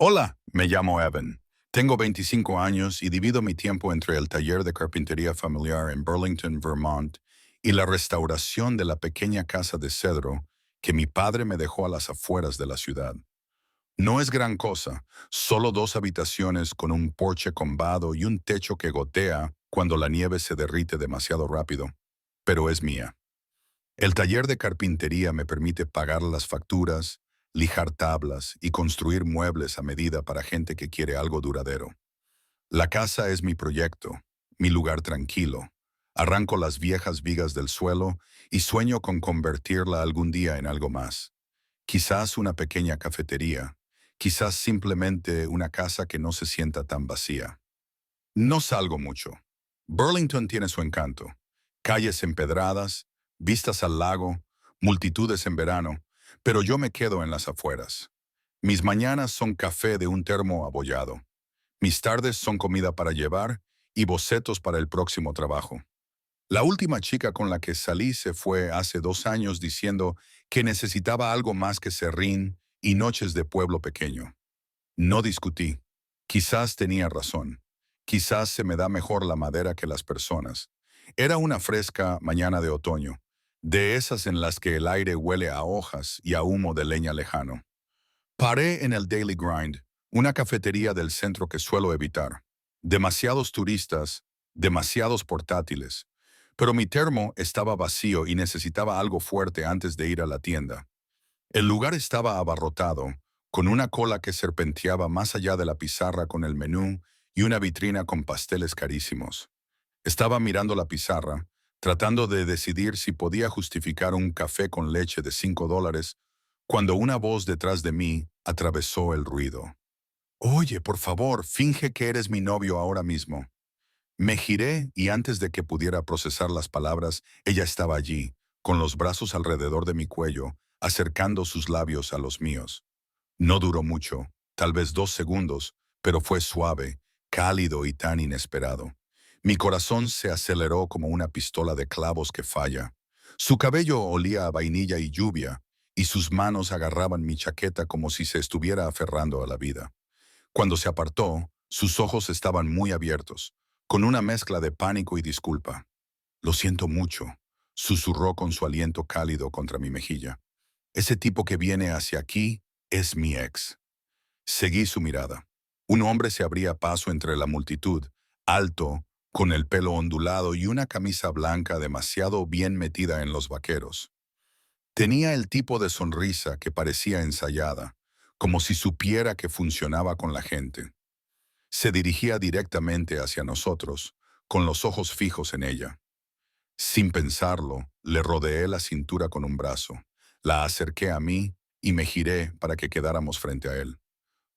Hola, me llamo Evan. Tengo 25 años y divido mi tiempo entre el taller de carpintería familiar en Burlington, Vermont, y la restauración de la pequeña casa de cedro que mi padre me dejó a las afueras de la ciudad. No es gran cosa, solo dos habitaciones con un porche combado y un techo que gotea cuando la nieve se derrite demasiado rápido, pero es mía. El taller de carpintería me permite pagar las facturas, lijar tablas y construir muebles a medida para gente que quiere algo duradero. La casa es mi proyecto, mi lugar tranquilo. Arranco las viejas vigas del suelo y sueño con convertirla algún día en algo más. Quizás una pequeña cafetería, quizás simplemente una casa que no se sienta tan vacía. No salgo mucho. Burlington tiene su encanto. Calles empedradas, vistas al lago, multitudes en verano, pero yo me quedo en las afueras. Mis mañanas son café de un termo abollado. Mis tardes son comida para llevar y bocetos para el próximo trabajo. La última chica con la que salí se fue hace 2 años diciendo que necesitaba algo más que serrín y noches de pueblo pequeño. No discutí. Quizás tenía razón. Quizás se me da mejor la madera que las personas. Era una fresca mañana de otoño, de esas en las que el aire huele a hojas y a humo de leña lejano. Paré en el Daily Grind, una cafetería del centro que suelo evitar. Demasiados turistas, demasiados portátiles. Pero mi termo estaba vacío y necesitaba algo fuerte antes de ir a la tienda. El lugar estaba abarrotado, con una cola que serpenteaba más allá de la pizarra con el menú y una vitrina con pasteles carísimos. Estaba mirando la pizarra, tratando de decidir si podía justificar un café con leche de $5, cuando una voz detrás de mí atravesó el ruido. Oye, por favor, finge que eres mi novio ahora mismo. Me giré y antes de que pudiera procesar las palabras, ella estaba allí, con los brazos alrededor de mi cuello, acercando sus labios a los míos. No duró mucho, tal vez 2 segundos, pero fue suave, cálido y tan inesperado. Mi corazón se aceleró como una pistola de clavos que falla. Su cabello olía a vainilla y lluvia, y sus manos agarraban mi chaqueta como si se estuviera aferrando a la vida. Cuando se apartó, sus ojos estaban muy abiertos, con una mezcla de pánico y disculpa. Lo siento mucho, susurró con su aliento cálido contra mi mejilla. Ese tipo que viene hacia aquí es mi ex. Seguí su mirada. Un hombre se abría paso entre la multitud, alto, con el pelo ondulado y una camisa blanca demasiado bien metida en los vaqueros. Tenía el tipo de sonrisa que parecía ensayada, como si supiera que funcionaba con la gente. Se dirigía directamente hacia nosotros, con los ojos fijos en ella. Sin pensarlo, le rodeé la cintura con un brazo, la acerqué a mí y me giré para que quedáramos frente a él.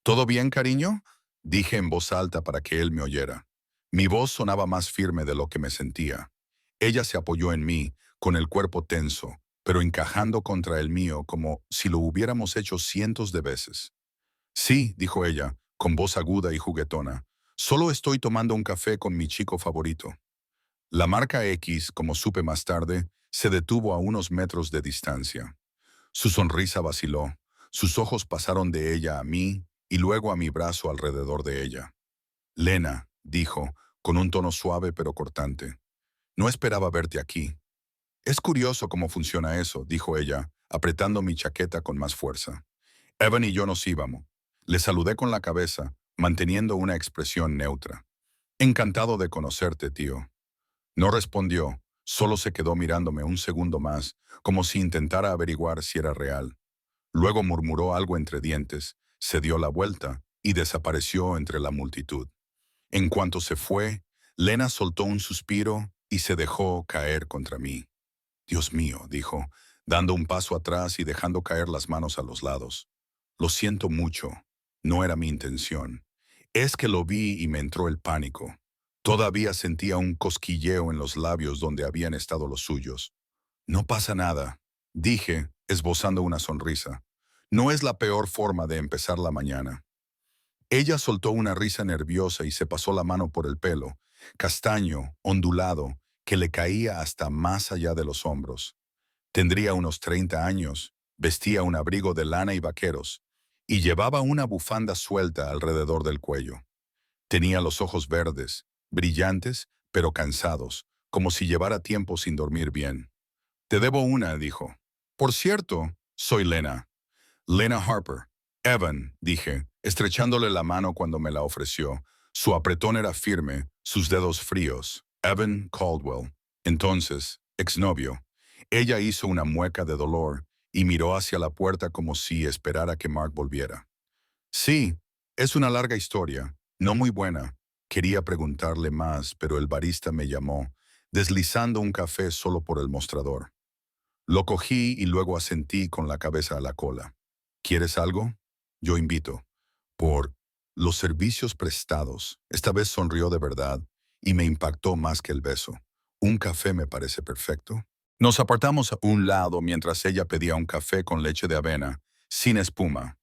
¿Todo bien, cariño?, dije en voz alta para que él me oyera. Mi voz sonaba más firme de lo que me sentía. Ella se apoyó en mí, con el cuerpo tenso, pero encajando contra el mío como si lo hubiéramos hecho cientos de veces. Sí, dijo ella, con voz aguda y juguetona. Solo estoy tomando un café con mi chico favorito. La marca X, como supe más tarde, se detuvo a unos metros de distancia. Su sonrisa vaciló. Sus ojos pasaron de ella a mí y luego a mi brazo alrededor de ella. Lena, dijo, con un tono suave pero cortante. No esperaba verte aquí. Es curioso cómo funciona eso, dijo ella, apretando mi chaqueta con más fuerza. Evan y yo nos íbamos. Le saludé con la cabeza, manteniendo una expresión neutra. Encantado de conocerte, tío. No respondió, solo se quedó mirándome un segundo más, como si intentara averiguar si era real. Luego murmuró algo entre dientes, se dio la vuelta y desapareció entre la multitud. En cuanto se fue, Lena soltó un suspiro y se dejó caer contra mí. Dios mío, dijo, dando un paso atrás y dejando caer las manos a los lados. Lo siento mucho, no era mi intención. Es que lo vi y me entró el pánico. Todavía sentía un cosquilleo en los labios donde habían estado los suyos. No pasa nada, dije, esbozando una sonrisa. No es la peor forma de empezar la mañana. Ella soltó una risa nerviosa y se pasó la mano por el pelo, castaño, ondulado, que le caía hasta más allá de los hombros. Tendría unos 30 años, vestía un abrigo de lana y vaqueros, y llevaba una bufanda suelta alrededor del cuello. Tenía los ojos verdes, brillantes, pero cansados, como si llevara tiempo sin dormir bien. Te debo una, dijo. Por cierto, soy Lena. Lena Harper. Evan, dije, estrechándole la mano cuando me la ofreció. Su apretón era firme, sus dedos fríos. Evan Caldwell. Entonces, exnovio. Ella hizo una mueca de dolor y miró hacia la puerta como si esperara que Mark volviera. Sí, es una larga historia, no muy buena. Quería preguntarle más, pero el barista me llamó, deslizando un café solo por el mostrador. Lo cogí y luego asentí con la cabeza a la cola. ¿Quieres algo? Yo invito. Por los servicios prestados. Esta vez sonrió de verdad y me impactó más que el beso. Un café me parece perfecto. Nos apartamos a un lado mientras ella pedía un café con leche de avena, sin espuma.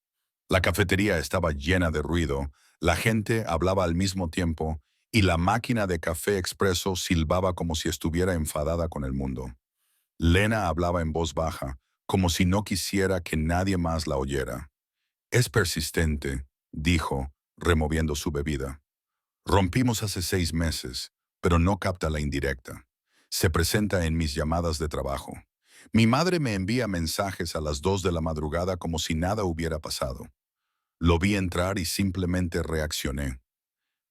La cafetería estaba llena de ruido, la gente hablaba al mismo tiempo y la máquina de café expreso silbaba como si estuviera enfadada con el mundo. Lena hablaba en voz baja, como si no quisiera que nadie más la oyera. Es persistente, dijo, removiendo su bebida. Rompimos hace 6 meses, pero no capta la indirecta. Se presenta en mis llamadas de trabajo. Mi madre me envía mensajes a las 2 de la madrugada como si nada hubiera pasado. Lo vi entrar y simplemente reaccioné.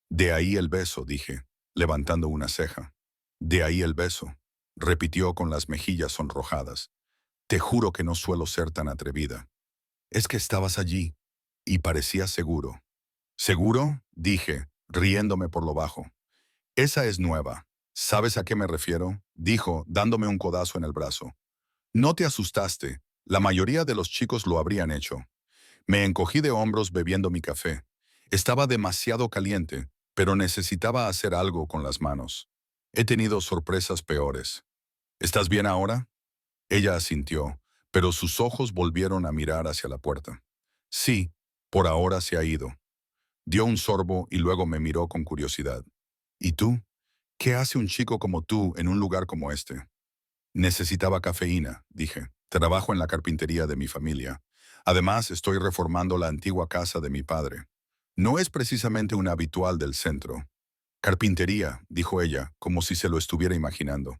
De ahí el beso, dije, levantando una ceja. De ahí el beso, repitió con las mejillas sonrojadas. Te juro que no suelo ser tan atrevida. Es que estabas allí, y parecías seguro. ¿Seguro? Dije, riéndome por lo bajo. Esa es nueva. ¿Sabes a qué me refiero? Dijo, dándome un codazo en el brazo. No te asustaste. La mayoría de los chicos lo habrían hecho. Me encogí de hombros bebiendo mi café. Estaba demasiado caliente, pero necesitaba hacer algo con las manos. He tenido sorpresas peores. ¿Estás bien ahora? Ella asintió, pero sus ojos volvieron a mirar hacia la puerta. Sí, por ahora se ha ido. Dio un sorbo y luego me miró con curiosidad. ¿Y tú? ¿Qué hace un chico como tú en un lugar como este? Necesitaba cafeína, dije. Trabajo en la carpintería de mi familia. Además, estoy reformando la antigua casa de mi padre. No es precisamente una habitual del centro. Carpintería, dijo ella, como si se lo estuviera imaginando.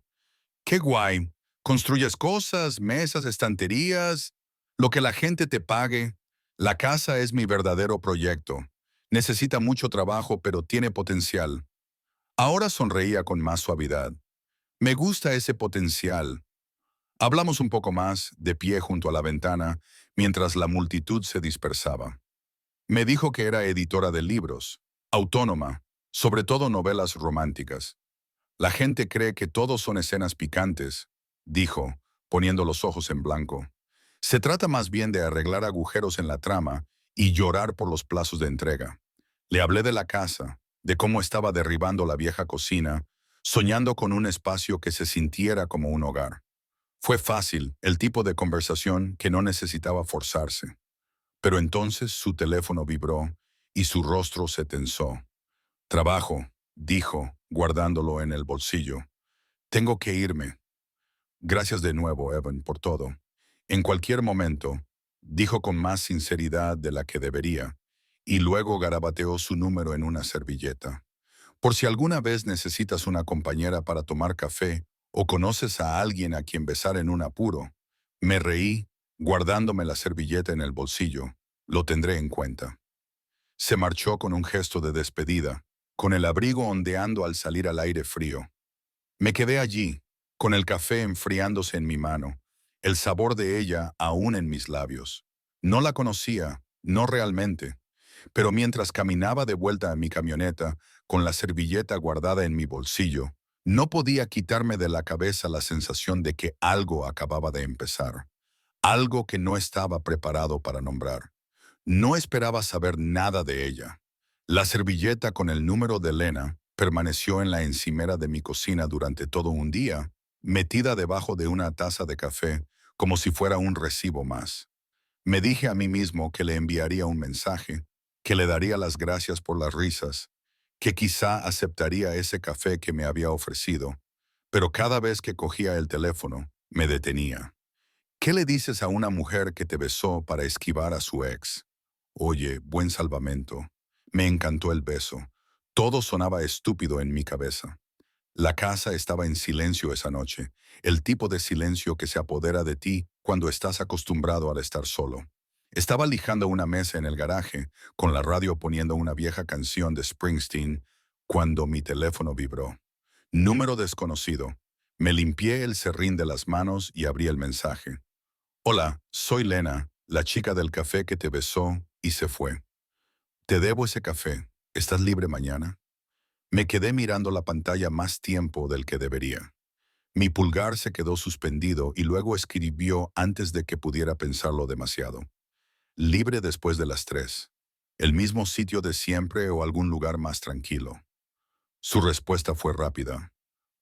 ¡Qué guay! Construyes cosas, mesas, estanterías, lo que la gente te pague. La casa es mi verdadero proyecto. Necesita mucho trabajo, pero tiene potencial. Ahora sonreía con más suavidad. Me gusta ese potencial. Hablamos un poco más, de pie junto a la ventana, mientras la multitud se dispersaba. Me dijo que era editora de libros, autónoma, sobre todo novelas románticas. La gente cree que todos son escenas picantes, dijo, poniendo los ojos en blanco. Se trata más bien de arreglar agujeros en la trama y llorar por los plazos de entrega. Le hablé de la casa, de cómo estaba derribando la vieja cocina, soñando con un espacio que se sintiera como un hogar. Fue fácil, el tipo de conversación que no necesitaba forzarse. Pero entonces su teléfono vibró y su rostro se tensó. Trabajo, dijo, guardándolo en el bolsillo. Tengo que irme. Gracias de nuevo, Evan, por todo. En cualquier momento, dijo con más sinceridad de la que debería, y luego garabateó su número en una servilleta. Por si alguna vez necesitas una compañera para tomar café o conoces a alguien a quien besar en un apuro. Me reí, guardándome la servilleta en el bolsillo. Lo tendré en cuenta. Se marchó con un gesto de despedida, con el abrigo ondeando al salir al aire frío. Me quedé allí, con el café enfriándose en mi mano, el sabor de ella aún en mis labios. No la conocía, no realmente, pero mientras caminaba de vuelta a mi camioneta, con la servilleta guardada en mi bolsillo, no podía quitarme de la cabeza la sensación de que algo acababa de empezar, algo que no estaba preparado para nombrar. No esperaba saber nada de ella. La servilleta con el número de Elena permaneció en la encimera de mi cocina durante todo un día, metida debajo de una taza de café, como si fuera un recibo más. Me dije a mí mismo que le enviaría un mensaje, que le daría las gracias por las risas, que quizá aceptaría ese café que me había ofrecido, pero cada vez que cogía el teléfono, me detenía. ¿Qué le dices a una mujer que te besó para esquivar a su ex? Oye, buen salvamento. Me encantó el beso. Todo sonaba estúpido en mi cabeza. La casa estaba en silencio esa noche, el tipo de silencio que se apodera de ti cuando estás acostumbrado al estar solo. Estaba lijando una mesa en el garaje, con la radio poniendo una vieja canción de Springsteen, cuando mi teléfono vibró. Número desconocido. Me limpié el serrín de las manos y abrí el mensaje. Hola, soy Lena, la chica del café que te besó y se fue. Te debo ese café. ¿Estás libre mañana? Me quedé mirando la pantalla más tiempo del que debería. Mi pulgar se quedó suspendido y luego escribió antes de que pudiera pensarlo demasiado. Libre después de las 3. ¿El mismo sitio de siempre o algún lugar más tranquilo? Su respuesta fue rápida.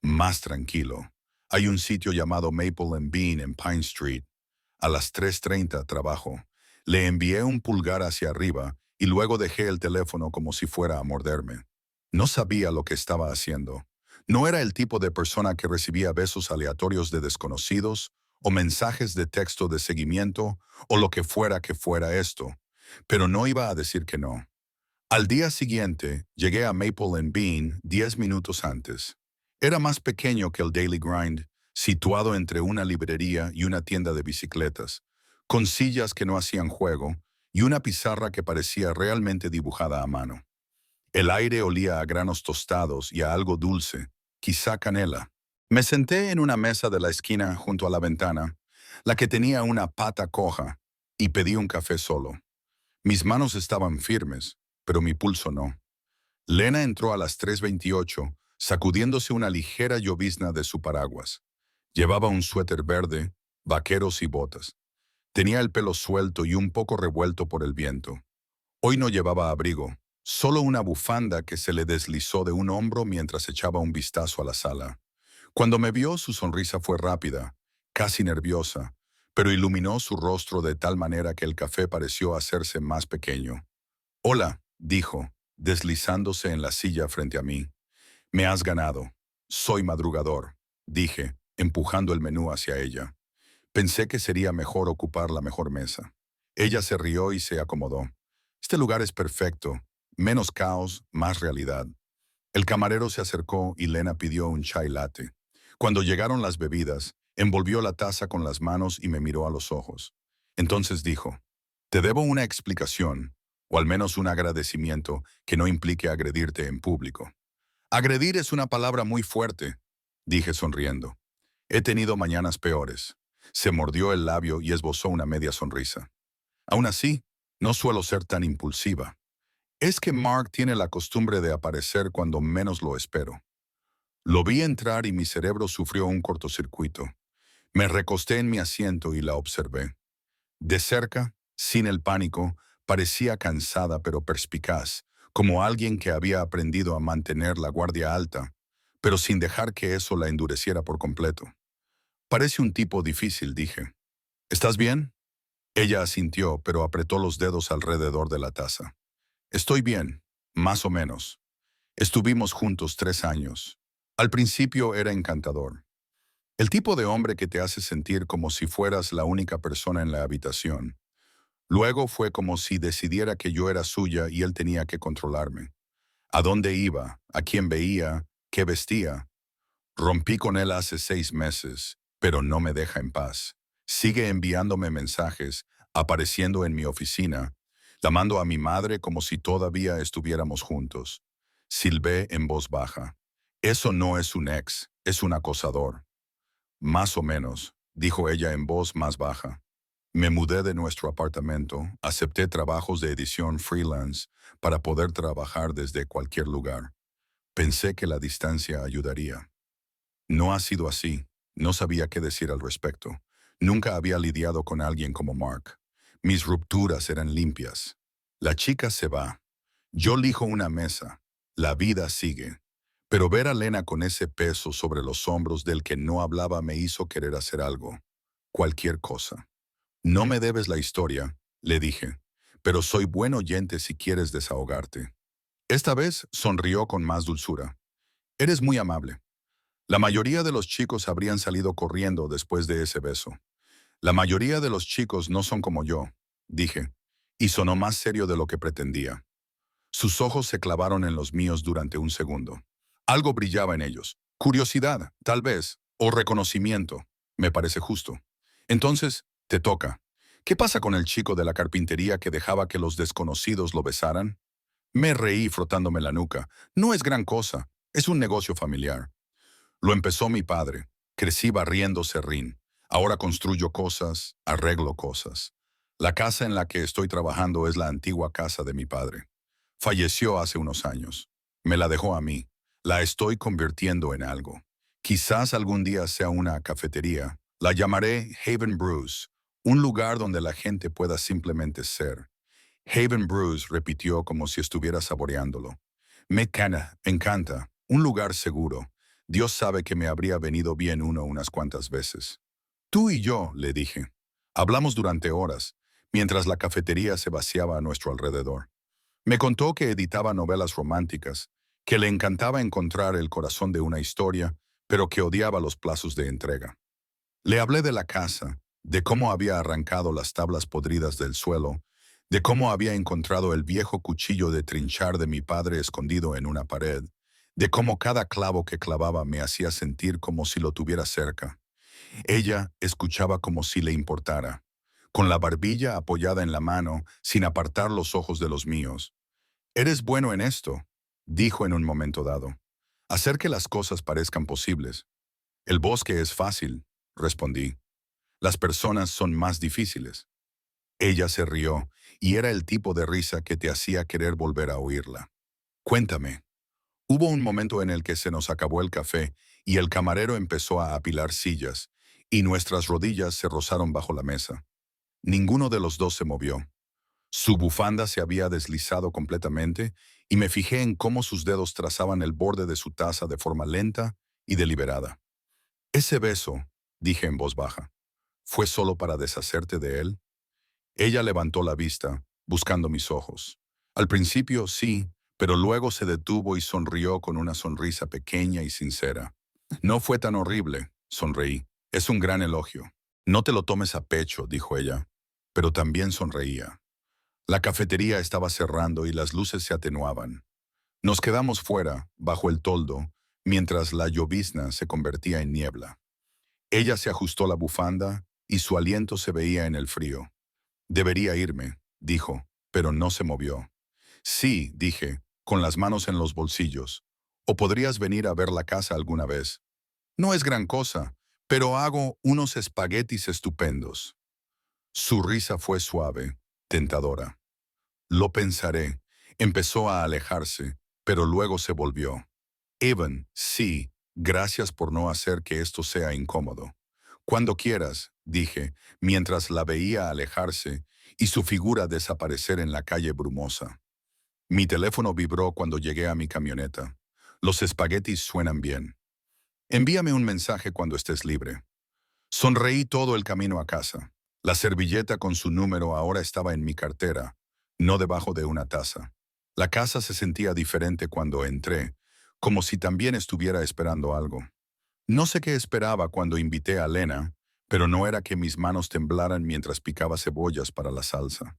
Más tranquilo. Hay un sitio llamado Maple and Bean en Pine Street. A las 3:30 trabajo. Le envié un pulgar hacia arriba y luego dejé el teléfono como si fuera a morderme. No sabía lo que estaba haciendo. No era el tipo de persona que recibía besos aleatorios de desconocidos o mensajes de texto de seguimiento o lo que fuera esto, pero no iba a decir que no. Al día siguiente, llegué a Maple and Bean 10 minutos antes. Era más pequeño que el Daily Grind, situado entre una librería y una tienda de bicicletas, con sillas que no hacían juego y una pizarra que parecía realmente dibujada a mano. El aire olía a granos tostados y a algo dulce, quizá canela. Me senté en una mesa de la esquina junto a la ventana, la que tenía una pata coja, y pedí un café solo. Mis manos estaban firmes, pero mi pulso no. Lena entró a las 3:28, sacudiéndose una ligera llovizna de su paraguas. Llevaba un suéter verde, vaqueros y botas. Tenía el pelo suelto y un poco revuelto por el viento. Hoy no llevaba abrigo, solo una bufanda que se le deslizó de un hombro mientras echaba un vistazo a la sala. Cuando me vio, su sonrisa fue rápida, casi nerviosa, pero iluminó su rostro de tal manera que el café pareció hacerse más pequeño. Hola, dijo, deslizándose en la silla frente a mí. Me has ganado. Soy madrugador, dije, empujando el menú hacia ella. Pensé que sería mejor ocupar la mejor mesa. Ella se rió y se acomodó. Este lugar es perfecto. Menos caos, más realidad. El camarero se acercó y Lena pidió un chai latte. Cuando llegaron las bebidas, envolvió la taza con las manos y me miró a los ojos. Entonces dijo, te debo una explicación, o al menos un agradecimiento que no implique agredirte en público. Agredir es una palabra muy fuerte, dije sonriendo. He tenido mañanas peores. Se mordió el labio y esbozó una media sonrisa. Aún así, no suelo ser tan impulsiva. Es que Mark tiene la costumbre de aparecer cuando menos lo espero. Lo vi entrar y mi cerebro sufrió un cortocircuito. Me recosté en mi asiento y la observé. De cerca, sin el pánico, parecía cansada pero perspicaz, como alguien que había aprendido a mantener la guardia alta, pero sin dejar que eso la endureciera por completo. Parece un tipo difícil, dije. ¿Estás bien? Ella asintió, pero apretó los dedos alrededor de la taza. Estoy bien, más o menos. Estuvimos juntos 3 años. Al principio era encantador. El tipo de hombre que te hace sentir como si fueras la única persona en la habitación. Luego fue como si decidiera que yo era suya y él tenía que controlarme. ¿A dónde iba? ¿A quién veía? ¿Qué vestía? Rompí con él hace 6 meses, pero no me deja en paz. Sigue enviándome mensajes, apareciendo en mi oficina, llamando a mi madre como si todavía estuviéramos juntos. Silbé en voz baja. Eso no es un ex, es un acosador. Más o menos, dijo ella en voz más baja. Me mudé de nuestro apartamento, acepté trabajos de edición freelance para poder trabajar desde cualquier lugar. Pensé que la distancia ayudaría. No ha sido así. No sabía qué decir al respecto. Nunca había lidiado con alguien como Mark. Mis rupturas eran limpias. La chica se va. Yo lijo una mesa. La vida sigue. Pero ver a Lena con ese peso sobre los hombros del que no hablaba me hizo querer hacer algo. Cualquier cosa. No me debes la historia, le dije, pero soy buen oyente si quieres desahogarte. Esta vez sonrió con más dulzura. Eres muy amable. La mayoría de los chicos habrían salido corriendo después de ese beso. La mayoría de los chicos no son como yo, dije, y sonó más serio de lo que pretendía. Sus ojos se clavaron en los míos durante un segundo. Algo brillaba en ellos. Curiosidad, tal vez, o reconocimiento. Me parece justo. Entonces, te toca. ¿Qué pasa con el chico de la carpintería que dejaba que los desconocidos lo besaran? Me reí frotándome la nuca. No es gran cosa. Es un negocio familiar. Lo empezó mi padre. Crecí barriendo serrín. Ahora construyo cosas, arreglo cosas. La casa en la que estoy trabajando es la antigua casa de mi padre. Falleció hace unos años. Me la dejó a mí. La estoy convirtiendo en algo. Quizás algún día sea una cafetería. La llamaré Haven Brews, un lugar donde la gente pueda simplemente ser. Haven Brews, repitió como si estuviera saboreándolo. Me encanta. Un lugar seguro. Dios sabe que me habría venido bien unas cuantas veces. Tú y yo, le dije. Hablamos durante horas, mientras la cafetería se vaciaba a nuestro alrededor. Me contó que editaba novelas románticas, que le encantaba encontrar el corazón de una historia, pero que odiaba los plazos de entrega. Le hablé de la casa, de cómo había arrancado las tablas podridas del suelo, de cómo había encontrado el viejo cuchillo de trinchar de mi padre escondido en una pared, de cómo cada clavo que clavaba me hacía sentir como si lo tuviera cerca. Ella escuchaba como si le importara, con la barbilla apoyada en la mano, sin apartar los ojos de los míos. Eres bueno en esto, dijo en un momento dado. Hacer que las cosas parezcan posibles. El bosque es fácil, respondí. Las personas son más difíciles. Ella se rió, y era el tipo de risa que te hacía querer volver a oírla. Cuéntame. Hubo un momento en el que se nos acabó el café y el camarero empezó a apilar sillas, y nuestras rodillas se rozaron bajo la mesa. Ninguno de los dos se movió. Su bufanda se había deslizado completamente y me fijé en cómo sus dedos trazaban el borde de su taza de forma lenta y deliberada. Ese beso, dije en voz baja, ¿fue solo para deshacerte de él? Ella levantó la vista, buscando mis ojos. Al principio sí, pero luego se detuvo y sonrió con una sonrisa pequeña y sincera. No fue tan horrible, sonreí. Es un gran elogio. No te lo tomes a pecho, dijo ella, pero también sonreía. La cafetería estaba cerrando y las luces se atenuaban. Nos quedamos fuera, bajo el toldo, mientras la llovizna se convertía en niebla. Ella se ajustó la bufanda y su aliento se veía en el frío. Debería irme, dijo, pero no se movió. Sí, dije, con las manos en los bolsillos. ¿O podrías venir a ver la casa alguna vez? No es gran cosa, pero hago unos espaguetis estupendos. Su risa fue suave, tentadora. Lo pensaré. Empezó a alejarse, pero luego se volvió. Evan, sí, gracias por no hacer que esto sea incómodo. Cuando quieras, dije, mientras la veía alejarse y su figura desaparecer en la calle brumosa. Mi teléfono vibró cuando llegué a mi camioneta. Los espaguetis suenan bien. Envíame un mensaje cuando estés libre. Sonreí todo el camino a casa. La servilleta con su número ahora estaba en mi cartera, no debajo de una taza. La casa se sentía diferente cuando entré, como si también estuviera esperando algo. No sé qué esperaba cuando invité a Lena, pero no era que mis manos temblaran mientras picaba cebollas para la salsa.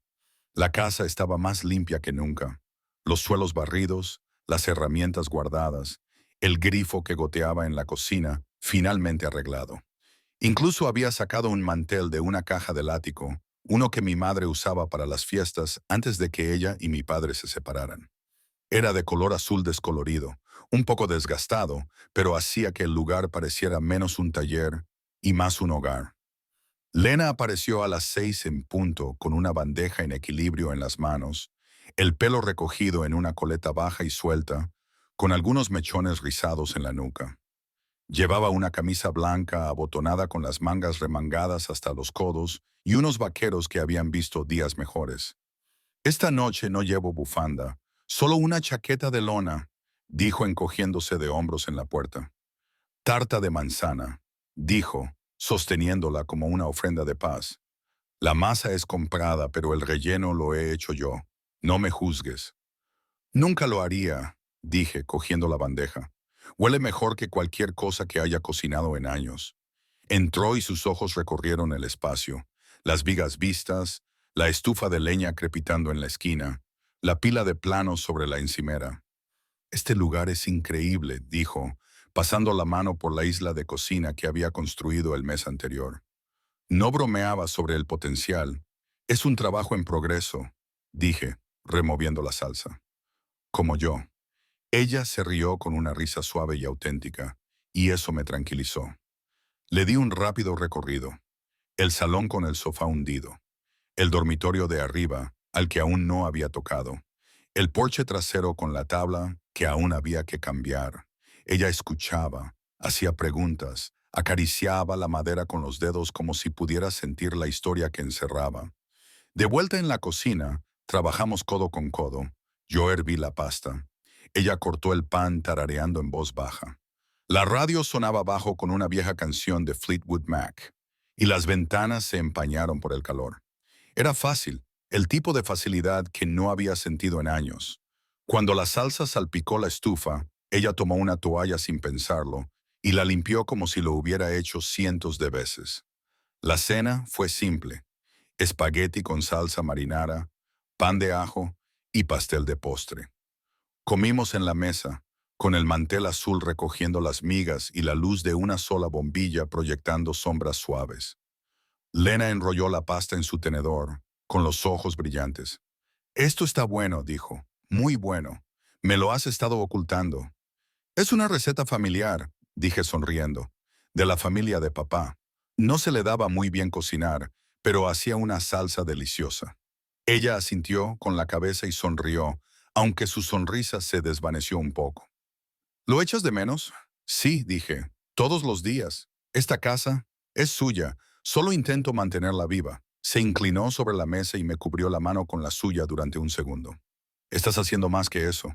La casa estaba más limpia que nunca. Los suelos barridos, las herramientas guardadas, el grifo que goteaba en la cocina, finalmente arreglado. Incluso había sacado un mantel de una caja del ático, uno que mi madre usaba para las fiestas antes de que ella y mi padre se separaran. Era de color azul descolorido, un poco desgastado, pero hacía que el lugar pareciera menos un taller y más un hogar. Lena apareció a las 6 en punto con una bandeja en equilibrio en las manos, el pelo recogido en una coleta baja y suelta, con algunos mechones rizados en la nuca. Llevaba una camisa blanca abotonada con las mangas remangadas hasta los codos y unos vaqueros que habían visto días mejores. Esta noche no llevo bufanda, solo una chaqueta de lona, dijo encogiéndose de hombros en la puerta. Tarta de manzana, dijo, sosteniéndola como una ofrenda de paz. La masa es comprada, pero el relleno lo he hecho yo. No me juzgues. Nunca lo haría, dije, cogiendo la bandeja. Huele mejor que cualquier cosa que haya cocinado en años. Entró y sus ojos recorrieron el espacio, las vigas vistas, la estufa de leña crepitando en la esquina, la pila de planos sobre la encimera. «Este lugar es increíble», dijo, pasando la mano por la isla de cocina que había construido el mes anterior. No bromeaba sobre el potencial. «Es un trabajo en progreso», dije, removiendo la salsa. «Como yo». Ella se rió con una risa suave y auténtica, y eso me tranquilizó. Le di un rápido recorrido. El salón con el sofá hundido. El dormitorio de arriba, al que aún no había tocado. El porche trasero con la tabla que aún había que cambiar. Ella escuchaba, hacía preguntas, acariciaba la madera con los dedos como si pudiera sentir la historia que encerraba. De vuelta en la cocina, trabajamos codo con codo. Yo herví la pasta. Ella cortó el pan tarareando en voz baja. La radio sonaba bajo con una vieja canción de Fleetwood Mac, y las ventanas se empañaron por el calor. Era fácil, el tipo de facilidad que no había sentido en años. Cuando la salsa salpicó la estufa, ella tomó una toalla sin pensarlo y la limpió como si lo hubiera hecho cientos de veces. La cena fue simple: espagueti con salsa marinara, pan de ajo y pastel de postre. Comimos en la mesa, con el mantel azul recogiendo las migas y la luz de una sola bombilla proyectando sombras suaves. Lena enrolló la pasta en su tenedor, con los ojos brillantes. «Esto está bueno», dijo. «Muy bueno. Me lo has estado ocultando». «Es una receta familiar», dije sonriendo. «De la familia de papá. No se le daba muy bien cocinar, pero hacía una salsa deliciosa». Ella asintió con la cabeza y sonrió, aunque su sonrisa se desvaneció un poco. «¿Lo echas de menos?» «Sí», dije. «Todos los días. Esta casa es suya. Solo intento mantenerla viva». Se inclinó sobre la mesa y me cubrió la mano con la suya durante un segundo. «Estás haciendo más que eso».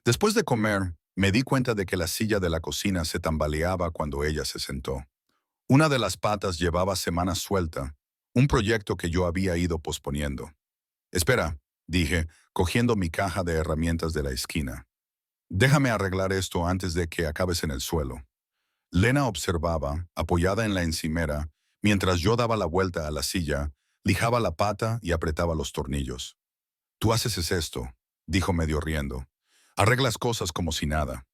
Después de comer, me di cuenta de que la silla de la cocina se tambaleaba cuando ella se sentó. Una de las patas llevaba semanas suelta, un proyecto que yo había ido posponiendo. «Espera», dije, cogiendo mi caja de herramientas de la esquina. «Déjame arreglar esto antes de que acabes en el suelo». Lena observaba, apoyada en la encimera, mientras yo daba la vuelta a la silla, lijaba la pata y apretaba los tornillos. «Tú haces esto», dijo medio riendo. «Arreglas cosas como si nada».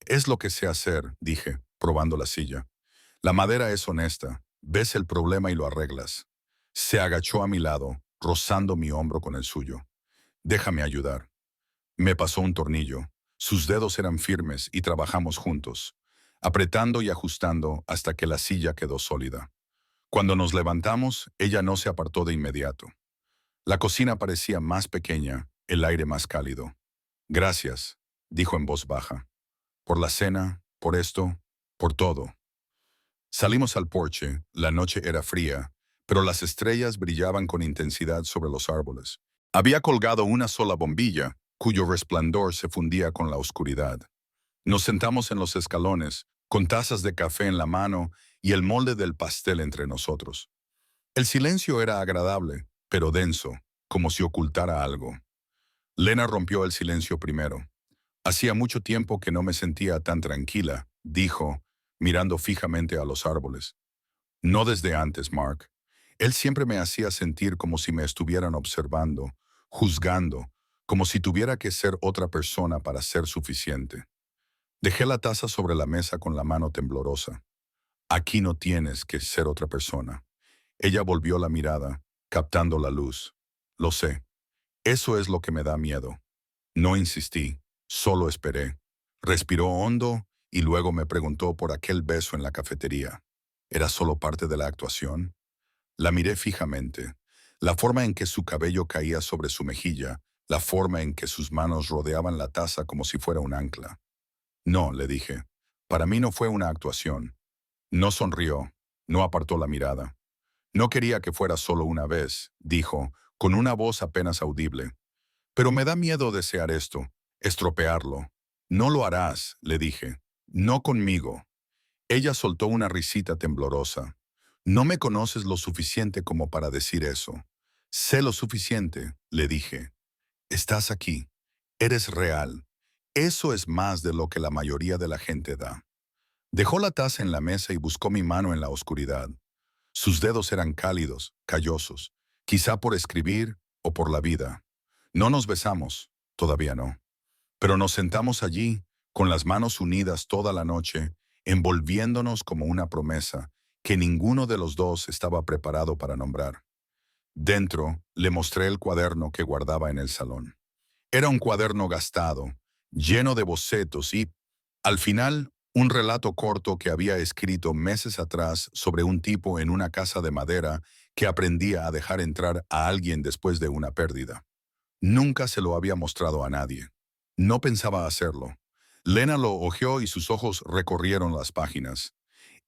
«Es lo que sé hacer», dije, probando la silla. «La madera es honesta. Ves el problema y lo arreglas». Se agachó a mi lado, rozando mi hombro con el suyo. «Déjame ayudar». Me pasó un tornillo. Sus dedos eran firmes y trabajamos juntos, apretando y ajustando hasta que la silla quedó sólida. Cuando nos levantamos, ella no se apartó de inmediato. La cocina parecía más pequeña, el aire más cálido. «Gracias», dijo en voz baja. «Por la cena, por esto, por todo». Salimos al porche, la noche era fría, pero las estrellas brillaban con intensidad sobre los árboles. Había colgado una sola bombilla, cuyo resplandor se fundía con la oscuridad. Nos sentamos en los escalones, con tazas de café en la mano y el molde del pastel entre nosotros. El silencio era agradable, pero denso, como si ocultara algo. Lena rompió el silencio primero. «Hacía mucho tiempo que no me sentía tan tranquila», dijo, mirando fijamente a los árboles. «No desde antes, Mark. Él siempre me hacía sentir como si me estuvieran observando, juzgando, como si tuviera que ser otra persona para ser suficiente». Dejé la taza sobre la mesa con la mano temblorosa. «Aquí no tienes que ser otra persona». Ella volvió la mirada, captando la luz. «Lo sé. Eso es lo que me da miedo». No insistí, solo esperé. Respiró hondo y luego me preguntó por aquel beso en la cafetería. ¿Era solo parte de la actuación? La miré fijamente. La forma en que su cabello caía sobre su mejilla, la forma en que sus manos rodeaban la taza como si fuera un ancla. «No», le dije. «Para mí no fue una actuación». No sonrió, no apartó la mirada. «No quería que fuera solo una vez», dijo, con una voz apenas audible. «Pero me da miedo desear esto, estropearlo». «No lo harás», le dije. «No conmigo». Ella soltó una risita temblorosa. «No me conoces lo suficiente como para decir eso». «Sé lo suficiente», le dije. «Estás aquí. Eres real. Eso es más de lo que la mayoría de la gente da». Dejó la taza en la mesa y buscó mi mano en la oscuridad. Sus dedos eran cálidos, callosos. quizá por escribir o por la vida. No nos besamos, todavía no. Pero nos sentamos allí, con las manos unidas toda la noche, envolviéndonos como una promesa que ninguno de los dos estaba preparado para nombrar. Dentro, le mostré el cuaderno que guardaba en el salón. Era un cuaderno gastado, lleno de bocetos y, al final, un relato corto que había escrito meses atrás sobre un tipo en una casa de madera que aprendía a dejar entrar a alguien después de una pérdida. Nunca se lo había mostrado a nadie. No pensaba hacerlo. Lena lo hojeó y sus ojos recorrieron las páginas.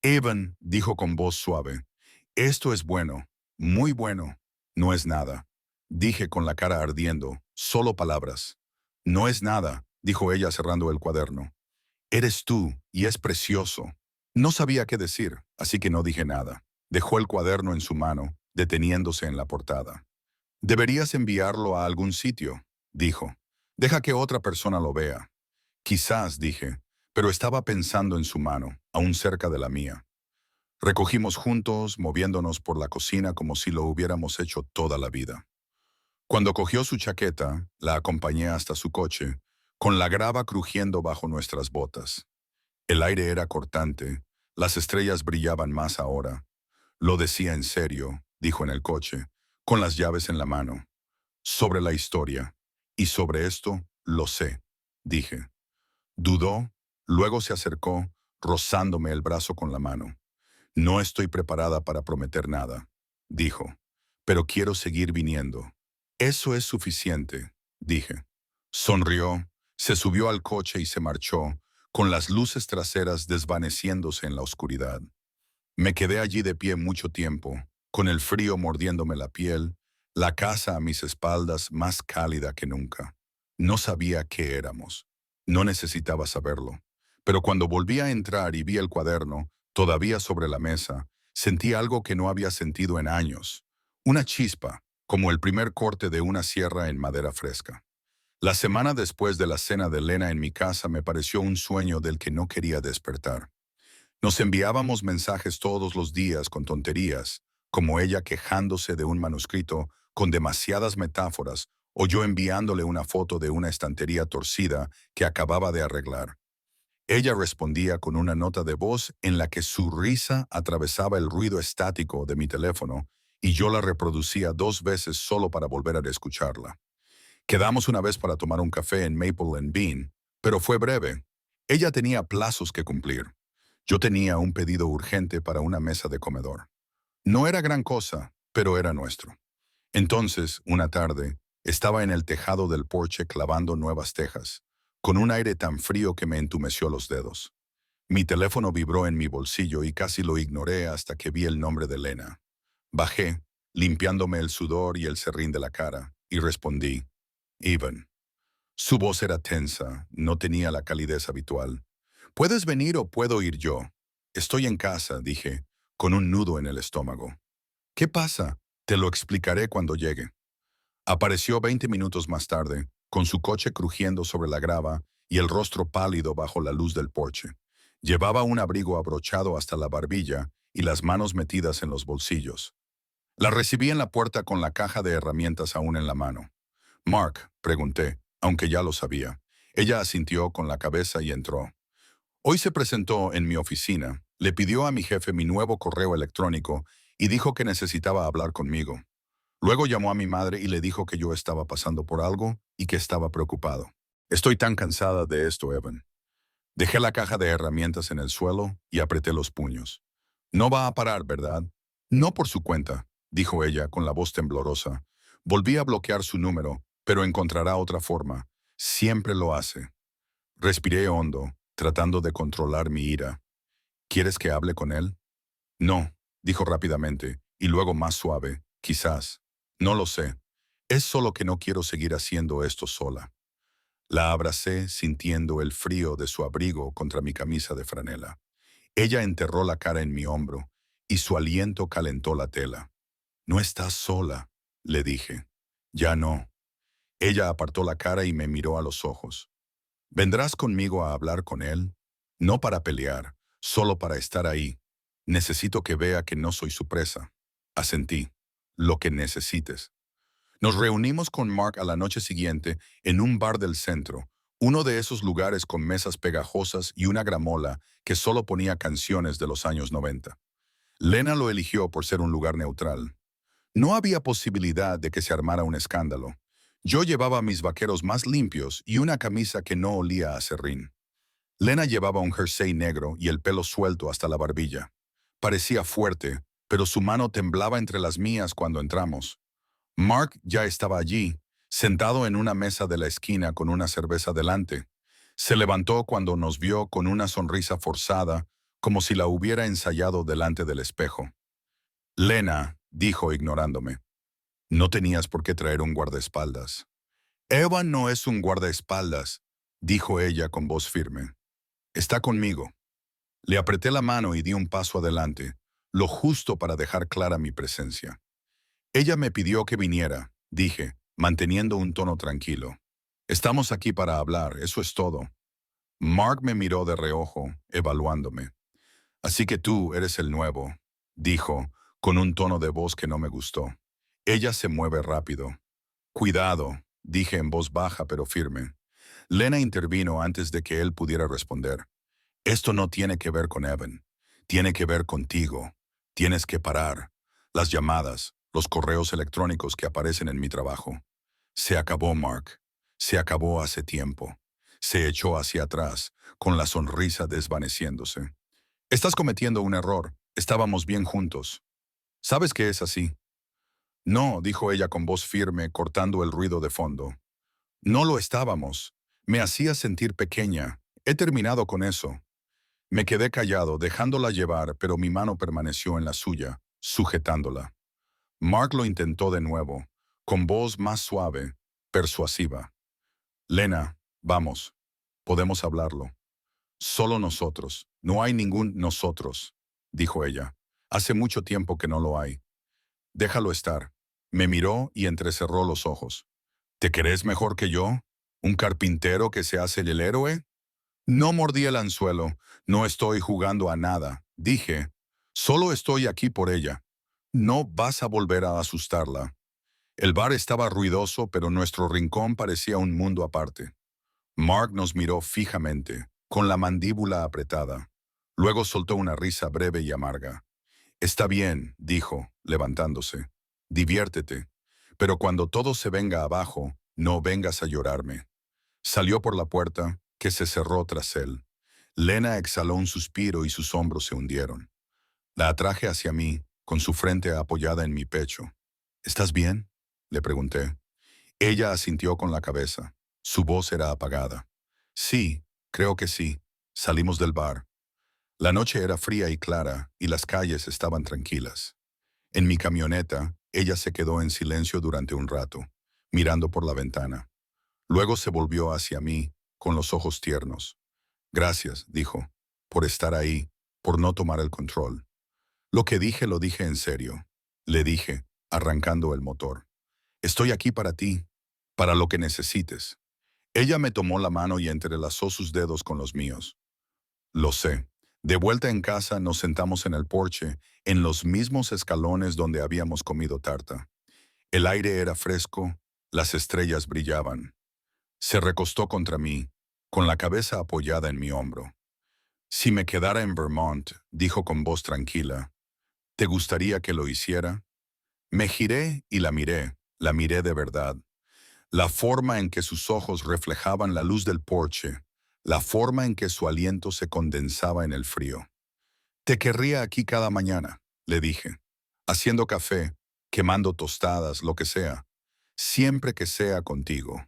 Evan dijo con voz suave, «Esto es bueno, muy bueno. No es nada». Dije con la cara ardiendo, «Solo palabras». «No es nada», dijo ella cerrando el cuaderno. «Eres tú, y es precioso». No sabía qué decir, así que no dije nada. Dejó el cuaderno en su mano, deteniéndose en la portada. «Deberías enviarlo a algún sitio», dijo. «Deja que otra persona lo vea». «Quizás», dije, pero estaba pensando en su mano, aún cerca de la mía. Recogimos juntos, moviéndonos por la cocina como si lo hubiéramos hecho toda la vida. Cuando cogió su chaqueta, la acompañé hasta su coche, con la grava crujiendo bajo nuestras botas. El aire era cortante, las estrellas brillaban más ahora. «Lo decía en serio», dijo en el coche, con las llaves en la mano. «Sobre la historia. Y sobre esto, lo sé», dije. Dudó, luego se acercó, rozándome el brazo con la mano. «No estoy preparada para prometer nada», dijo, «pero quiero seguir viniendo». «Eso es suficiente», dije. Sonrió, se subió al coche y se marchó, con las luces traseras desvaneciéndose en la oscuridad. Me quedé allí de pie mucho tiempo, con el frío mordiéndome la piel, la casa a mis espaldas más cálida que nunca. No sabía qué éramos. No necesitaba saberlo. Pero cuando volví a entrar y vi el cuaderno, todavía sobre la mesa, sentí algo que no había sentido en años. Una chispa, como el primer corte de una sierra en madera fresca. La semana después de la cena de Lena en mi casa me pareció un sueño del que no quería despertar. Nos enviábamos mensajes todos los días con tonterías, como ella quejándose de un manuscrito con demasiadas metáforas o yo enviándole una foto de una estantería torcida que acababa de arreglar. Ella respondía con una nota de voz en la que su risa atravesaba el ruido estático de mi teléfono y yo la reproducía 2 veces solo para volver a escucharla. Quedamos una vez para tomar un café en Maple and Bean, pero fue breve. Ella tenía plazos que cumplir. Yo tenía un pedido urgente para una mesa de comedor. No era gran cosa, pero era nuestro. Entonces, una tarde, estaba en el tejado del porche clavando nuevas tejas, con un aire tan frío que me entumeció los dedos. Mi teléfono vibró en mi bolsillo y casi lo ignoré hasta que vi el nombre de Lena. Bajé, limpiándome el sudor y el serrín de la cara, y respondí, «Evan». Su voz era tensa, no tenía la calidez habitual. «¿Puedes venir o puedo ir yo?» «Estoy en casa», dije, con un nudo en el estómago. «¿Qué pasa? Te lo explicaré cuando llegue». Apareció 20 minutos más tarde, con su coche crujiendo sobre la grava y el rostro pálido bajo la luz del porche. Llevaba un abrigo abrochado hasta la barbilla y las manos metidas en los bolsillos. La recibí en la puerta con la caja de herramientas aún en la mano. «Mark», pregunté, aunque ya lo sabía. Ella asintió con la cabeza y entró. Hoy se presentó en mi oficina, le pidió a mi jefe mi nuevo correo electrónico y dijo que necesitaba hablar conmigo. Luego llamó a mi madre y le dijo que yo estaba pasando por algo y que estaba preocupado. «Estoy tan cansada de esto, Evan». Dejé la caja de herramientas en el suelo y apreté los puños. «No va a parar, ¿verdad?» «No por su cuenta», dijo ella con la voz temblorosa. «Volví a bloquear su número, pero encontrará otra forma. Siempre lo hace». Respiré hondo, tratando de controlar mi ira. «¿Quieres que hable con él?» «No», dijo rápidamente, y luego más suave, «quizás. No lo sé. Es solo que no quiero seguir haciendo esto sola». La abracé sintiendo el frío de su abrigo contra mi camisa de franela. Ella enterró la cara en mi hombro, y su aliento calentó la tela. «No estás sola», le dije. «Ya no». Ella apartó la cara y me miró a los ojos. «¿Vendrás conmigo a hablar con él? No para pelear, solo para estar ahí. Necesito que vea que no soy su presa». Asentí. lo que necesites. Nos reunimos con Mark a la noche siguiente en un bar del centro, uno de esos lugares con mesas pegajosas y una gramola que solo ponía canciones de los años 90. Lena lo eligió por ser un lugar neutral. No había posibilidad de que se armara un escándalo. Yo llevaba mis vaqueros más limpios y una camisa que no olía a serrín. Lena llevaba un jersey negro y el pelo suelto hasta la barbilla. Parecía fuerte, pero su mano temblaba entre las mías cuando entramos. Mark ya estaba allí, sentado en una mesa de la esquina con una cerveza delante. Se levantó cuando nos vio con una sonrisa forzada, como si la hubiera ensayado delante del espejo. Lena, dijo ignorándome, no tenías por qué traer un guardaespaldas. Evan no es un guardaespaldas, dijo ella con voz firme. Está conmigo. Le apreté la mano y di un paso adelante, lo justo para dejar clara mi presencia. Ella me pidió que viniera, dije, manteniendo un tono tranquilo. Estamos aquí para hablar, eso es todo. Mark me miró de reojo, evaluándome. Así que tú eres el nuevo, dijo, con un tono de voz que no me gustó. Ella se mueve rápido. Cuidado, dije en voz baja pero firme. Lena intervino antes de que él pudiera responder. Esto no tiene que ver con Evan. Tiene que ver contigo. Tienes que parar. Las llamadas, los correos electrónicos que aparecen en mi trabajo. Se acabó, Mark. Se acabó hace tiempo. Se echó hacia atrás, con la sonrisa desvaneciéndose. Estás cometiendo un error. Estábamos bien juntos. ¿Sabes que es así? No, dijo ella con voz firme, cortando el ruido de fondo. No lo estábamos. Me hacía sentir pequeña. He terminado con eso. Me quedé callado, dejándola llevar, pero mi mano permaneció en la suya, sujetándola. Mark lo intentó de nuevo, con voz más suave, persuasiva. Lena, vamos. Podemos hablarlo. Solo nosotros. No hay ningún nosotros, dijo ella. Hace mucho tiempo que no lo hay. Déjalo estar. Me miró y entrecerró los ojos. ¿Te crees mejor que yo? ¿Un carpintero que se hace el héroe? No mordí el anzuelo. No estoy jugando a nada, dije. Solo estoy aquí por ella. No vas a volver a asustarla. El bar estaba ruidoso, pero nuestro rincón parecía un mundo aparte. Mark nos miró fijamente, con la mandíbula apretada. Luego soltó una risa breve y amarga. Está bien, dijo, levantándose. Diviértete. Pero cuando todo se venga abajo, no vengas a llorarme. Salió por la puerta, que se cerró tras él. Lena exhaló un suspiro y sus hombros se hundieron. La atraje hacia mí, con su frente apoyada en mi pecho. ¿Estás bien?, le pregunté. Ella asintió con la cabeza. Su voz era apagada. Sí, creo que sí. Salimos del bar. La noche era fría y clara, y las calles estaban tranquilas. En mi camioneta, ella se quedó en silencio durante un rato, mirando por la ventana. Luego se volvió hacia mí, con los ojos tiernos. Gracias, dijo, por estar ahí, por no tomar el control. Lo que dije lo dije en serio. Le dije, arrancando el motor. Estoy aquí para ti, para lo que necesites. Ella me tomó la mano y entrelazó sus dedos con los míos. Lo sé. De vuelta en casa nos sentamos en el porche, en los mismos escalones donde habíamos comido tarta. El aire era fresco, las estrellas brillaban. Se recostó contra mí, con la cabeza apoyada en mi hombro. Si me quedara en Vermont, dijo con voz tranquila, ¿te gustaría que lo hiciera? Me giré y la miré de verdad. La forma en que sus ojos reflejaban la luz del porche, la forma en que su aliento se condensaba en el frío. Te querría aquí cada mañana, le dije, haciendo café, quemando tostadas, lo que sea, siempre que sea contigo.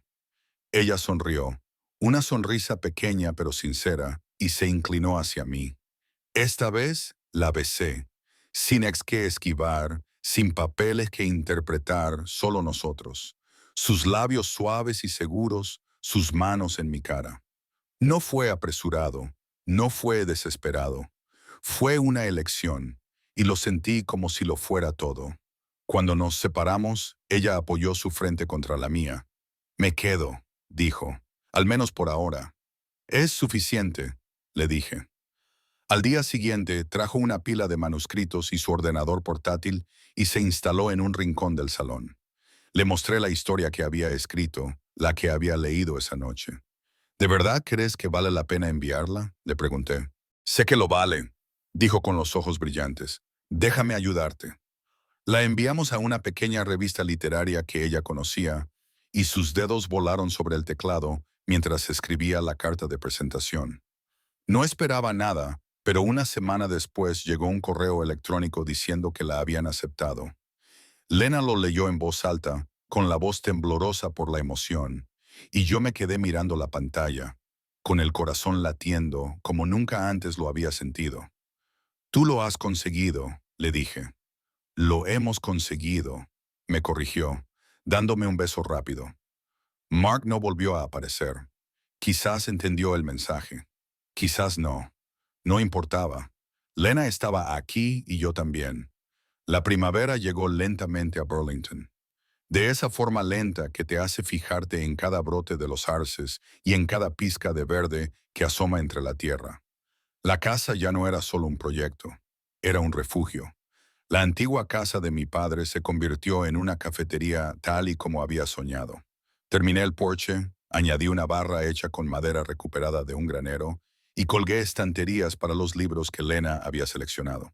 Ella sonrió, una sonrisa pequeña pero sincera, y se inclinó hacia mí. Esta vez la besé, sin que esquivar, sin papeles que interpretar, solo nosotros. Sus labios suaves y seguros, sus manos en mi cara. No fue apresurado, no fue desesperado. Fue una elección, y lo sentí como si lo fuera todo. Cuando nos separamos, ella apoyó su frente contra la mía. Me quedo, dijo, al menos por ahora. Es suficiente, le dije. Al día siguiente trajo una pila de manuscritos y su ordenador portátil y se instaló en un rincón del salón. Le mostré la historia que había escrito, la que había leído esa noche. ¿De verdad crees que vale la pena enviarla?, le pregunté. Sé que lo vale, dijo con los ojos brillantes. Déjame ayudarte. La enviamos a una pequeña revista literaria que ella conocía, y sus dedos volaron sobre el teclado mientras escribía la carta de presentación. No esperaba nada, pero una semana después llegó un correo electrónico diciendo que la habían aceptado. Lena lo leyó en voz alta, con la voz temblorosa por la emoción, y yo me quedé mirando la pantalla, con el corazón latiendo como nunca antes lo había sentido. Tú lo has conseguido, le dije. Lo hemos conseguido, me corrigió, dándome un beso rápido. Mark no volvió a aparecer. Quizás entendió el mensaje. Quizás no. No importaba. Lena estaba aquí y yo también. La primavera llegó lentamente a Burlington. De esa forma lenta que te hace fijarte en cada brote de los arces y en cada pizca de verde que asoma entre la tierra. La casa ya no era solo un proyecto, era un refugio. La antigua casa de mi padre se convirtió en una cafetería tal y como había soñado. Terminé el porche, añadí una barra hecha con madera recuperada de un granero y colgué estanterías para los libros que Lena había seleccionado.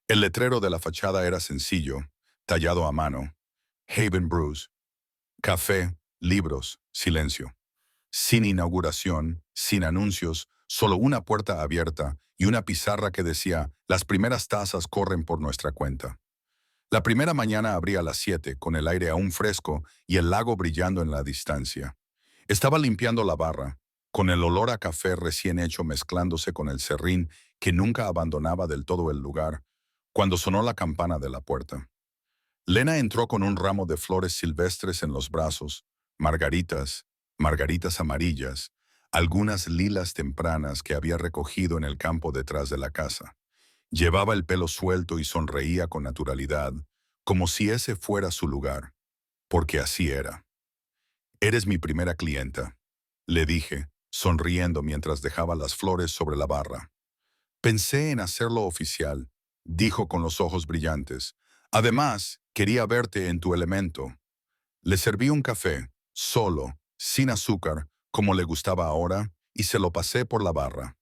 El letrero de la fachada era sencillo, tallado a mano. Haven Brews. Café, libros, silencio. Sin inauguración, sin anuncios, solo una puerta abierta y una pizarra que decía, las primeras tazas corren por nuestra cuenta. La primera mañana abrí a las 7, con el aire aún fresco y el lago brillando en la distancia. Estaba limpiando la barra, con el olor a café recién hecho mezclándose con el serrín que nunca abandonaba del todo el lugar, cuando sonó la campana de la puerta. Lena entró con un ramo de flores silvestres en los brazos, margaritas, margaritas amarillas, algunas lilas tempranas que había recogido en el campo detrás de la casa. Llevaba el pelo suelto y sonreía con naturalidad, como si ese fuera su lugar, porque así era. Eres mi primera clienta, le dije, sonriendo mientras dejaba las flores sobre la barra. Pensé en hacerlo oficial, dijo con los ojos brillantes. Además, quería verte en tu elemento. Le serví un café, solo, sin azúcar, como le gustaba ahora, y se lo pasé por la barra.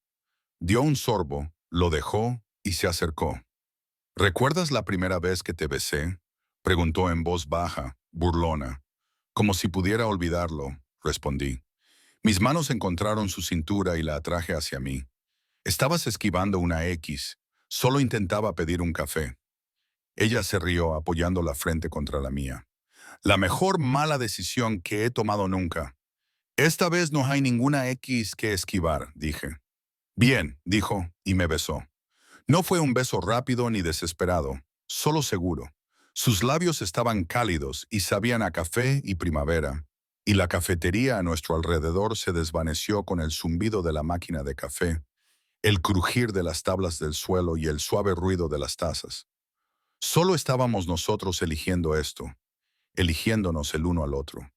Dio un sorbo, lo dejó y se acercó. ¿Recuerdas la primera vez que te besé?, preguntó en voz baja, burlona. Como si pudiera olvidarlo, respondí. Mis manos encontraron su cintura y la atraje hacia mí. Estabas esquivando una X. Solo intentaba pedir un café. Ella se rió apoyando la frente contra la mía. La mejor mala decisión que he tomado nunca. Esta vez no hay ninguna X que esquivar, dije. Bien, dijo, y me besó. No fue un beso rápido ni desesperado, solo seguro. Sus labios estaban cálidos y sabían a café y primavera, y la cafetería a nuestro alrededor se desvaneció con el zumbido de la máquina de café, el crujir de las tablas del suelo y el suave ruido de las tazas. Solo estábamos nosotros eligiendo esto, eligiéndonos el uno al otro.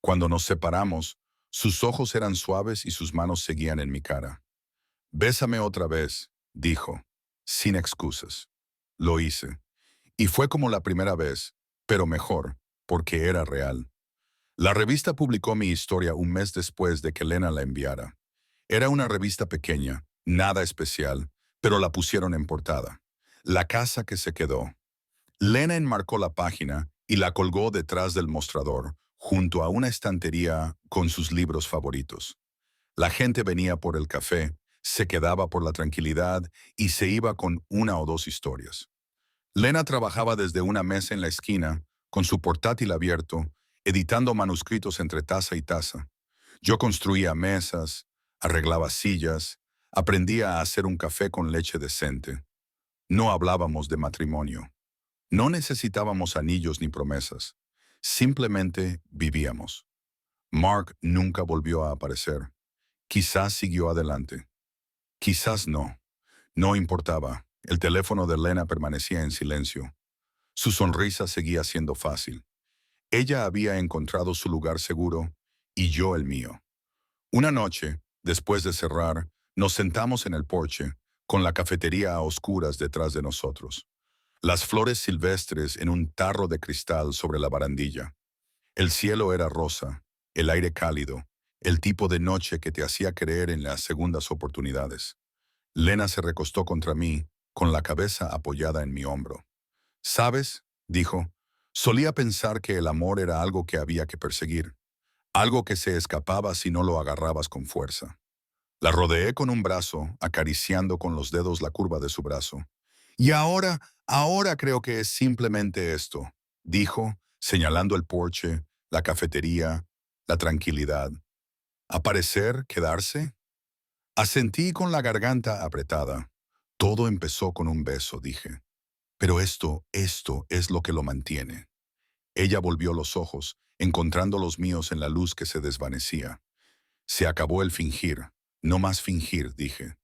Cuando nos separamos, sus ojos eran suaves y sus manos seguían en mi cara. Bésame otra vez, dijo, sin excusas. Lo hice. Y fue como la primera vez, pero mejor, porque era real. La revista publicó mi historia un mes después de que Lena la enviara. Era una revista pequeña, nada especial, pero la pusieron en portada. La casa que se quedó. Lena enmarcó la página y la colgó detrás del mostrador, junto a una estantería con sus libros favoritos. La gente venía por el café, se quedaba por la tranquilidad y se iba con una o dos historias. Lena trabajaba desde una mesa en la esquina, con su portátil abierto, editando manuscritos entre taza y taza. Yo construía mesas, arreglaba sillas, aprendía a hacer un café con leche decente. No hablábamos de matrimonio. No necesitábamos anillos ni promesas. Simplemente vivíamos. Mark nunca volvió a aparecer. Quizás siguió adelante. Quizás no. No importaba. El teléfono de Lena permanecía en silencio. Su sonrisa seguía siendo fácil. Ella había encontrado su lugar seguro y yo el mío. Una noche, después de cerrar, nos sentamos en el porche, con la cafetería a oscuras detrás de nosotros, las flores silvestres en un tarro de cristal sobre la barandilla. El cielo era rosa, el aire cálido, el tipo de noche que te hacía creer en las segundas oportunidades. Lena se recostó contra mí, con la cabeza apoyada en mi hombro. ¿Sabes?, dijo, solía pensar que el amor era algo que había que perseguir, algo que se escapaba si no lo agarrabas con fuerza. La rodeé con un brazo, acariciando con los dedos la curva de su brazo. Y ahora creo que es simplemente esto, dijo, señalando el porche, la cafetería, la tranquilidad. ¿Aparecer, quedarse? Asentí con la garganta apretada. Todo empezó con un beso, dije. Pero esto es lo que lo mantiene. Ella volvió los ojos, encontrando los míos en la luz que se desvanecía. Se acabó el fingir. No más fingir, dije.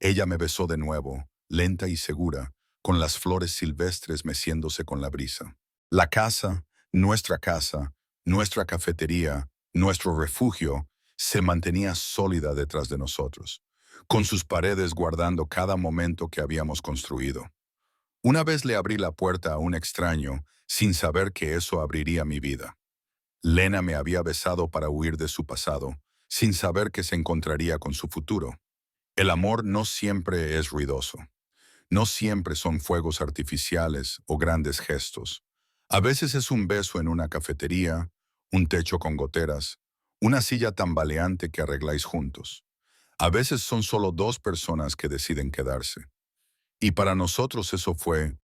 Ella me besó de nuevo, lenta y segura, con las flores silvestres meciéndose con la brisa. La casa, nuestra cafetería, nuestro refugio, se mantenía sólida detrás de nosotros, con sus paredes guardando cada momento que habíamos construido. Una vez le abrí la puerta a un extraño, sin saber que eso abriría mi vida. Lena me había besado para huir de su pasado, sin saber que se encontraría con su futuro. El amor no siempre es ruidoso. No siempre son fuegos artificiales o grandes gestos. A veces es un beso en una cafetería, un techo con goteras, una silla tambaleante que arregláis juntos. A veces son solo dos personas que deciden quedarse. Y para nosotros eso fue